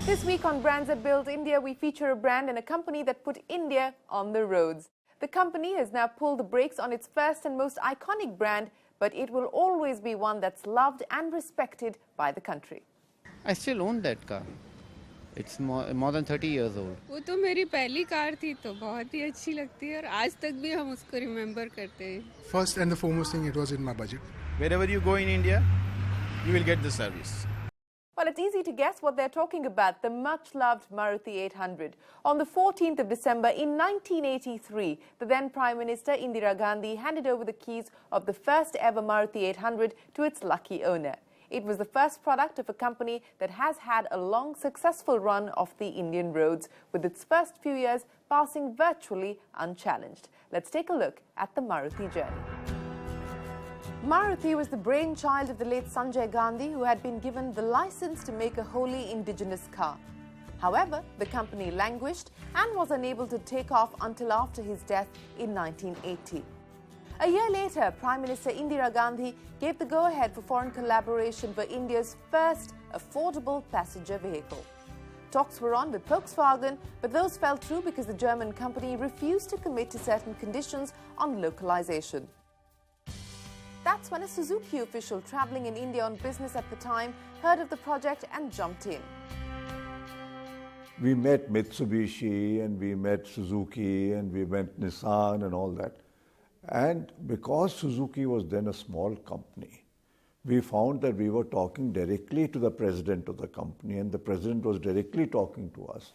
This week on Brands That Build India, we feature a brand and a company that put India on the roads. The company has now pulled the brakes on its first and most iconic brand, but it will always be one that's loved and respected by the country. I still own that car. It's more than 30 years old. वो तो मेरी पहली car थी तो बहुत ही अच्छी लगती है और आज तक भी हम उसको रिमेम्बर करते हैं. First and the foremost thing, it was in my budget. Wherever you go in India, you will get the service. Well, it's easy to guess what they're talking about, the much-loved Maruti 800. On the 14th of December in 1983, the then Prime Minister Indira Gandhi handed over the keys of the first ever Maruti 800 to its lucky owner. It was the first product of a company that has had a long, successful run off the Indian roads, with its first few years passing virtually unchallenged. Let's take a look at the Maruti journey. Maruti was the brainchild of the late Sanjay Gandhi, who had been given the license to make a wholly indigenous car. However, the company languished and was unable to take off until after his death in 1980. A year later, Prime Minister Indira Gandhi gave the go-ahead for foreign collaboration for India's first affordable passenger vehicle. Talks were on with Volkswagen, but those fell through because the German company refused to commit to certain conditions on localization. That's when a Suzuki official travelling in India on business at the time heard of the project and jumped in. We met Mitsubishi and we met Suzuki and we met Nissan and all that. And because Suzuki was then a small company, we found that we were talking directly to the president of the company and the president was directly talking to us.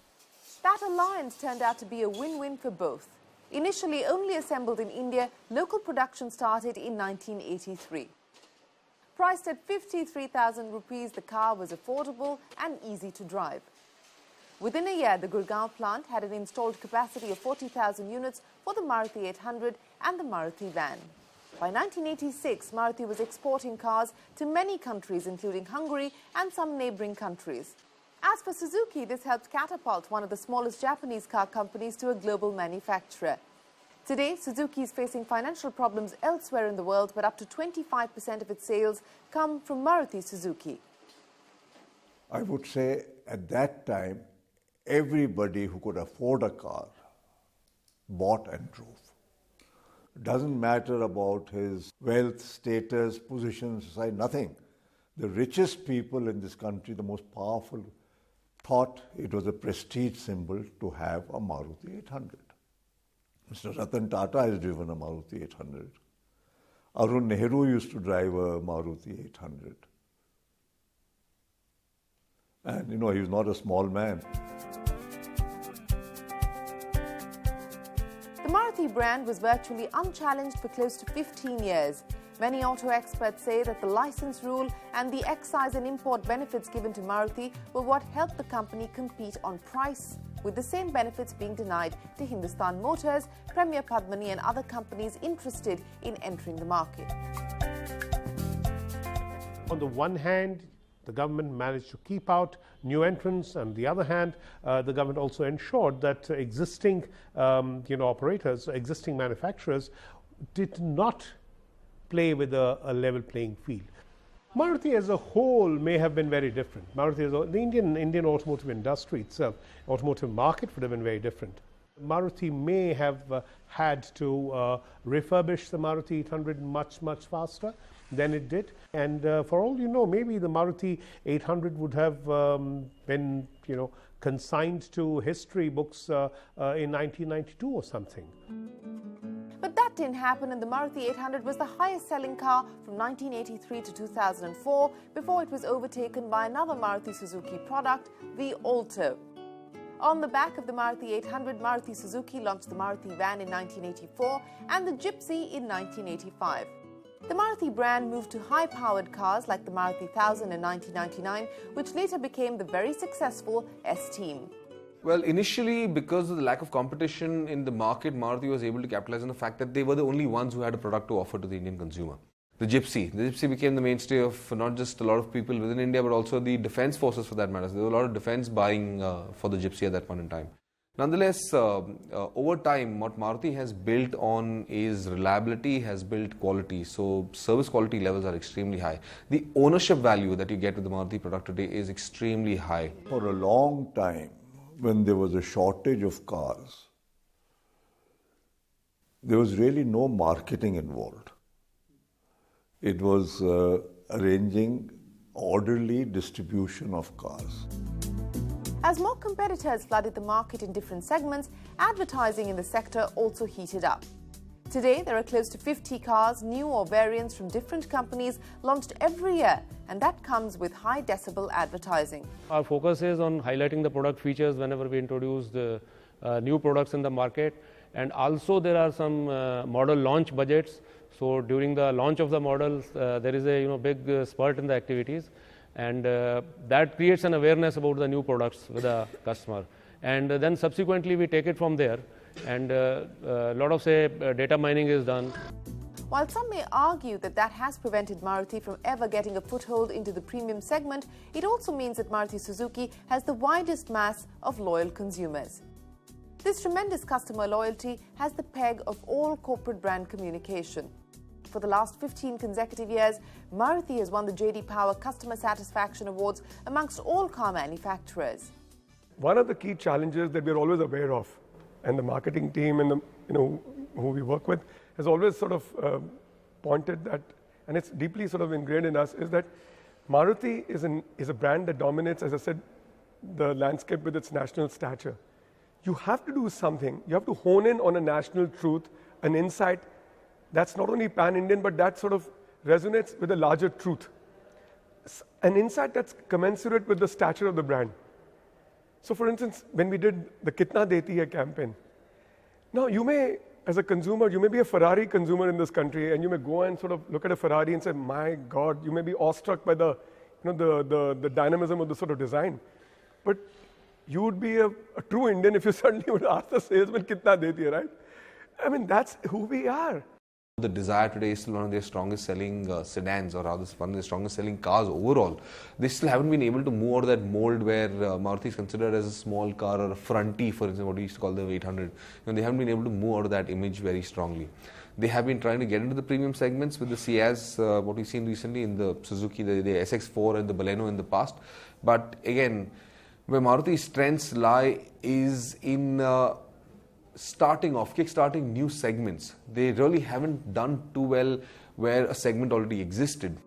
That alliance turned out to be a win-win for both. Initially only assembled in India, local production started in 1983. Priced at 53,000 rupees, the car was affordable and easy to drive. Within a year, the Gurgaon plant had an installed capacity of 40,000 units for the Maruti 800 and the Maruti van. By 1986, Maruti was exporting cars to many countries, including Hungary and some neighbouring countries. As for Suzuki, this helped catapult one of the smallest Japanese car companies to a global manufacturer. Today, Suzuki is facing financial problems elsewhere in the world, but up to 25% of its sales come from Maruti Suzuki. I would say at that time, everybody who could afford a car bought and drove. It doesn't matter about his wealth, status, position, society, nothing. The richest people in this country, the most powerful, thought it was a prestige symbol to have a Maruti 800. Mr. Ratan Tata has driven a Maruti 800. Arun Nehru used to drive a Maruti 800. And he was not a small man. The Maruti brand was virtually unchallenged for close to 15 years. Many auto experts say that the license rule and the excise and import benefits given to Maruti were what helped the company compete on price, with the same benefits being denied to Hindustan Motors, Premier Padmani and other companies interested in entering the market. On the one hand, the government managed to keep out new entrants, and on the other hand, the government also ensured that existing operators, existing manufacturers did not play with a level playing field. Maruti as a whole may have been very different. The Indian automotive industry itself, automotive market would have been very different. Maruti may have had to refurbish the Maruti 800 much faster than it did. And for all you know, maybe the Maruti 800 would have been, consigned to history books in 1992 or something. But that didn't happen, and the Maruti 800 was the highest selling car from 1983 to 2004 before it was overtaken by another Maruti Suzuki product, the Alto. On the back of the Maruti 800, Maruti Suzuki launched the Maruti van in 1984 and the Gypsy in 1985. The Maruti brand moved to high-powered cars like the Maruti 1000 in 1999, which later became the very successful S-Team. Well, initially, because of the lack of competition in the market, Maruti was able to capitalize on the fact that they were the only ones who had a product to offer to the Indian consumer. The Gypsy became the mainstay of not just a lot of people within India, but also the defense forces for that matter. So there was a lot of defense buying for the Gypsy at that point in time. Nonetheless, over time, what Maruti has built on is reliability, has built quality. So service quality levels are extremely high. The ownership value that you get with the Maruti product today is extremely high. For a long time, when there was a shortage of cars, there was really no marketing involved. It was arranging orderly distribution of cars. As more competitors flooded the market in different segments, advertising in the sector also heated up. Today, there are close to 50 cars, new or variants from different companies, launched every year, and that comes with high decibel advertising. Our focus is on highlighting the product features whenever we introduce the new products in the market, and also there are some model launch budgets. So during the launch of the models, there is a big spurt in the activities, and that creates an awareness about the new products with the customer. And then subsequently we take it from there, and a lot of data mining is done. While some may argue that that has prevented Maruti from ever getting a foothold into the premium segment, it also means that Maruti Suzuki has the widest mass of loyal consumers. This tremendous customer loyalty has the peg of all corporate brand communication. For the last 15 consecutive years, Maruti has won the J.D. Power Customer Satisfaction Awards amongst all car manufacturers. One of the key challenges that we're always aware of, and the marketing team and who we work with has always sort of pointed that, and it's deeply sort of ingrained in us, is that Maruti is a brand that dominates, as I said, the landscape with its national stature. You have to do something. You have to hone in on a national truth, an insight that's not only pan-Indian, but that sort of resonates with a larger truth. An insight that's commensurate with the stature of the brand. So for instance, when we did the Kitna Deti Hai campaign, now you may, as a consumer, you may be a Ferrari consumer in this country, and you may go and sort of look at a Ferrari and say, my God, you may be awestruck by the, the dynamism of the sort of design. But you would be a true Indian if you suddenly would ask the salesman, Kitna Deti Hai, right? I mean, that's who we are. The Desire today is still one of their strongest selling sedans, or rather one of their strongest selling cars overall. They still haven't been able to move out of that mold where Maruti is considered as a small car or a fronty, for instance, what we used to call the 800. They haven't been able to move out of that image very strongly. They have been trying to get into the premium segments with the Ciaz, what we've seen recently in the Suzuki, the SX4 and the Baleno in the past. But again, where Maruti's strengths lie is in kickstarting new segments. They really haven't done too well where a segment already existed.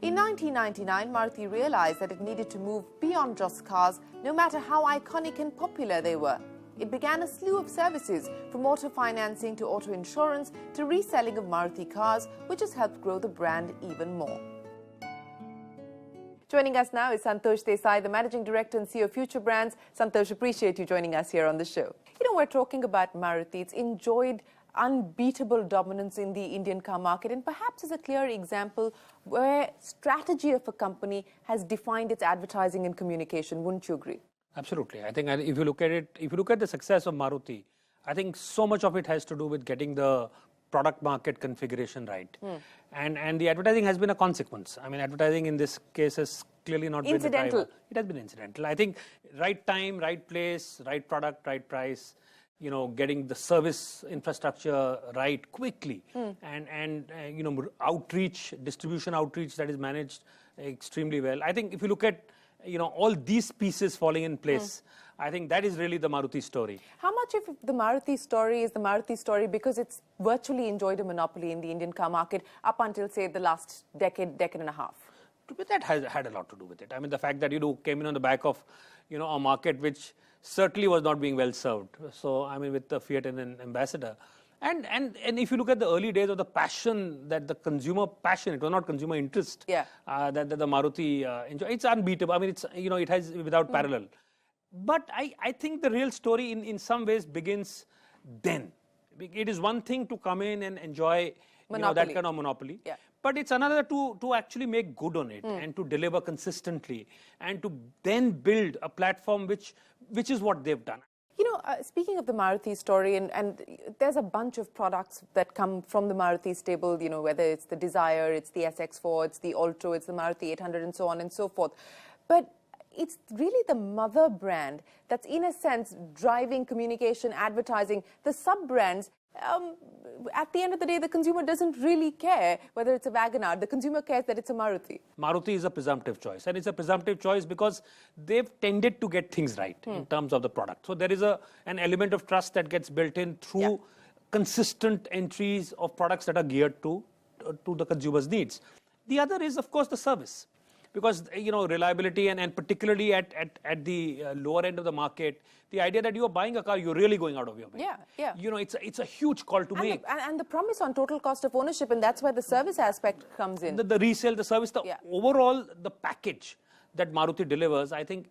In 1999, Maruti realized that it needed to move beyond just cars, no matter how iconic and popular they were. It began a slew of services, from auto financing to auto insurance to reselling of Maruti cars, which has helped grow the brand even more. Joining us now is Santosh Desai, the Managing Director and CEO of Future Brands. Santosh, appreciate you joining us here on the show. We're talking about Maruti. It's enjoyed unbeatable dominance in the Indian car market, and perhaps is a clear example where strategy of a company has defined its advertising and communication. Wouldn't you agree? Absolutely. I think if you look at it, if you look at the success of Maruti, I think so much of it has to do with getting the product market configuration right. And the advertising has been a consequence. I mean, advertising in this case has clearly not been the driver. It has been incidental. I think right time, right place, right product, right price, getting the service infrastructure right quickly, and outreach, distribution outreach that is managed extremely well. I think if you look at all these pieces falling in place, I think that is really the Maruti story. How much of the Maruti story is the Maruti story because it's virtually enjoyed a monopoly in the Indian car market up until, say, the last decade and a half? That has had a lot to do with it. I mean, the fact that came in on the back of a market which certainly was not being well served. So, I mean, with the Fiat and Ambassador. And if you look at the early days of the passion, that the consumer passion, it was not consumer interest, that the Maruti enjoyed. It's unbeatable. I mean, it's it has without parallel. But I think the real story in some ways begins then. It is one thing to come in and enjoy that kind of monopoly. But it's another to actually make good on it and to deliver consistently and to then build a platform which is what they've done. Speaking of the Maruti story, and there's a bunch of products that come from the Maruti stable, whether it's the Desire, it's the SX4, it's the Alto, it's the Maruti 800 and so on and so forth. But It's really the mother brand that's, in a sense, driving communication, advertising. The sub-brands, at the end of the day, the consumer doesn't really care whether it's a WagonR. The consumer cares that it's a Maruti. Maruti is a presumptive choice, and it's a presumptive choice because they've tended to get things right in terms of the product. So there is an element of trust that gets built in through consistent entries of products that are geared to the consumer's needs. The other is, of course, the service. Because, reliability and particularly at the lower end of the market, the idea that you are buying a car, you're really going out of your way. Yeah. It's a huge call to make. And the promise on total cost of ownership, and that's where the service aspect comes in. The resale, the service, overall, the package that Maruti delivers, I think,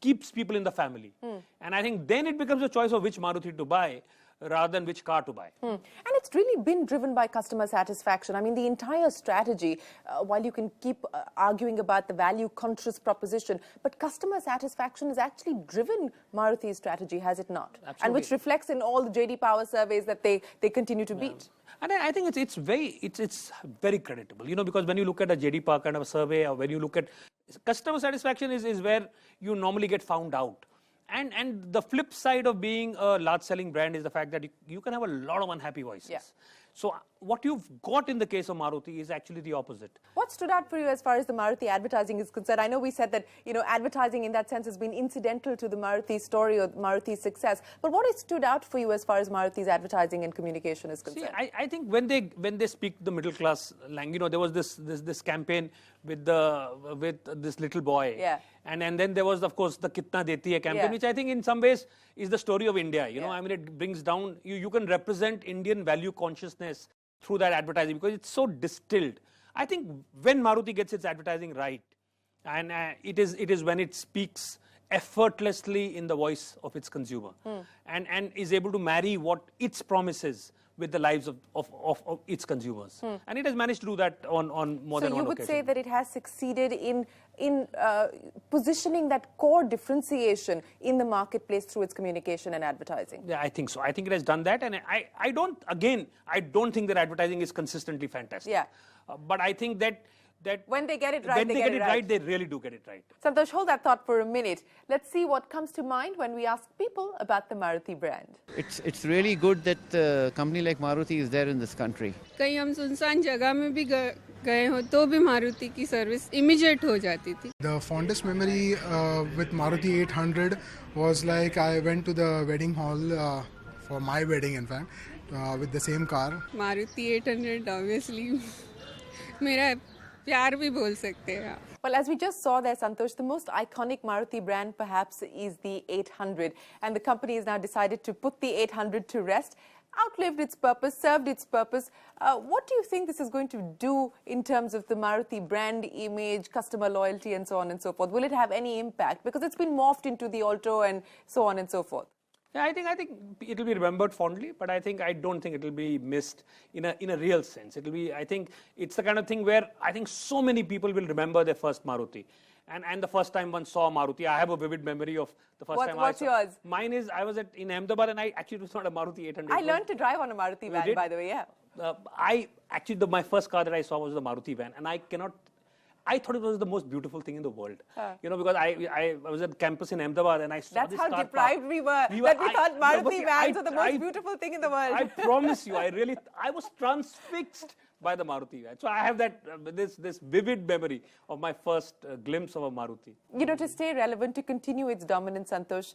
keeps people in the family. And I think then it becomes a choice of which Maruti to buy, rather than which car to buy. And it's really been driven by customer satisfaction. I mean, the entire strategy, while you can keep arguing about the value-conscious proposition, but customer satisfaction has actually driven Maruti's strategy, has it not? Absolutely. And which reflects in all the JD Power surveys that they continue to beat. And I think it's very creditable, because when you look at a JD Power kind of a survey, or when you look at customer satisfaction is where you normally get found out. And the flip side of being a large selling brand is the fact that you can have a lot of unhappy voices. Yeah. So what you've got in the case of Maruti is actually the opposite. What stood out for you as far as the Maruti advertising is concerned? I know we said that, advertising in that sense has been incidental to the Maruti story or Maruti's success. But what has stood out for you as far as Maruti's advertising and communication is concerned? See, I think when they speak the middle class language, there was this campaign with this little boy. Yeah. And then there was, of course, the Kitna Deti Hai campaign, which I think in some ways is the story of India. I mean, it brings down, you can represent Indian value consciousness through that advertising because it's so distilled. I think when Maruti gets its advertising right, and it is when it speaks effortlessly in the voice of its consumer and is able to marry what its promises with the lives of its consumers. And it has managed to do that on more than one occasion. So you would say that it has succeeded in positioning that core differentiation in the marketplace through its communication and advertising? Yeah, I think so. I think it has done that. And I don't think that advertising is consistently fantastic. Yeah. But I think that when they get it right, they really do get it right. Santosh, hold that thought for a minute. Let's see what comes to mind when we ask people about the Maruti brand. It's really good that a company like Maruti is there in this country. कहीं हम सुनसान जगह में भी गए हो तो भी मारुति की सर्विस इमीडिएट हो जाती थी. The fondest memory with Maruti 800 was like I went to the wedding hall for my wedding, in fact, with the same car. Maruti 800 obviously मेरा प्यार भी बोल सकते हैं. Well, as we just saw there, Santosh, the most iconic Maruti brand perhaps is the 800. And the company has now decided to put the 800 to rest, outlived its purpose, served its purpose. What do you think this is going to do in terms of the Maruti brand image, customer loyalty, and so on and so forth? Will it have any impact? Because it's been morphed into the Alto and so on and so forth. Yeah, I think it will be remembered fondly, but I don't think it will be missed in a real sense. I think it's the kind of thing where I think so many people will remember their first Maruti. And the first time one saw Maruti, I have a vivid memory of the first time What's yours? Mine is, I was in Ahmedabad and it was not a Maruti 800. I learned to drive on a Maruti van, by the way, yeah. My first car that I saw was the Maruti van, and I thought it was the most beautiful thing in the world. Because I was at campus in Ahmedabad and I saw this car. That's how deprived we were that we thought Maruti vans were the most beautiful thing in the world. I promise you, I was transfixed by the Maruti van. So I have this vivid memory of my first glimpse of a Maruti. To stay relevant, to continue its dominance, Santosh,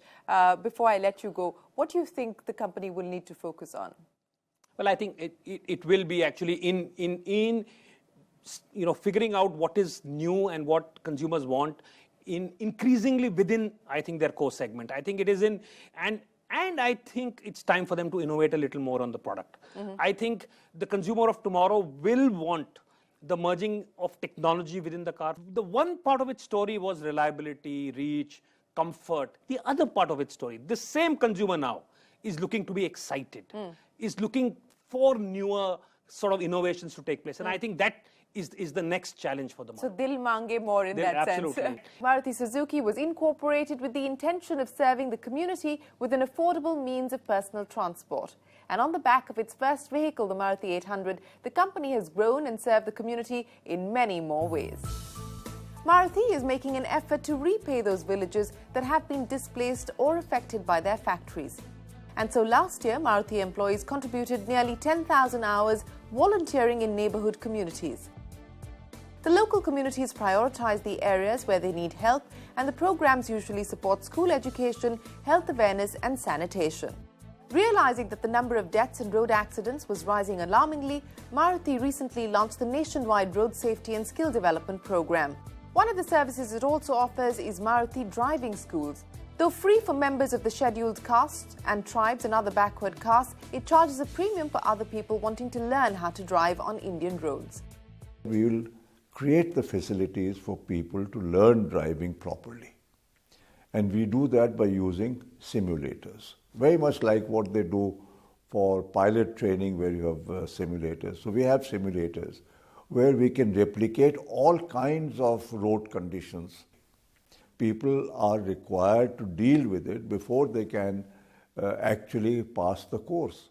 before I let you go, what do you think the company will need to focus on? Well, I think it will be actually in figuring out what is new and what consumers want increasingly within, I think, their core segment. I think it is and I think it's time for them to innovate a little more on the product. I think the consumer of tomorrow will want the merging of technology within the car. The one part of its story was reliability, reach, comfort. The other part of its story, the same consumer now is looking to be excited, is looking for newer sort of innovations to take place. And I think that is the next challenge for the market. So dil mange more in that absolutely. sense. Maruti Suzuki was incorporated with the intention of serving the community with an affordable means of personal transport. And on the back of its first vehicle, the Maruti 800, the company has grown and served the community in many more ways. Maruti is making an effort to repay those villages that have been displaced or affected by their factories. And so last year, Maruti employees contributed nearly 10,000 hours volunteering in neighborhood communities. The local communities prioritize the areas where they need help, and the programs usually support school education, health awareness and sanitation. Realizing that the number of deaths in road accidents was rising alarmingly, Maruti recently launched the nationwide Road Safety and Skill Development Program. One of the services it also offers is Maruti Driving Schools. Though free for members of the scheduled castes and tribes and other backward castes, it charges a premium for other people wanting to learn how to drive on Indian roads. We will create the facilities for people to learn driving properly. And we do that by using simulators, very much like what they do for pilot training where you have simulators. So we have simulators where we can replicate all kinds of road conditions. People are required to deal with it before they can actually pass the course.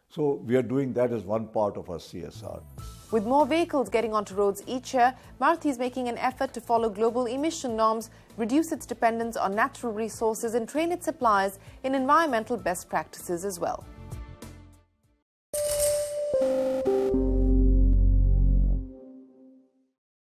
So we are doing that as one part of our CSR. With more vehicles getting onto roads each year, Maruti is making an effort to follow global emission norms, reduce its dependence on natural resources and train its suppliers in environmental best practices as well.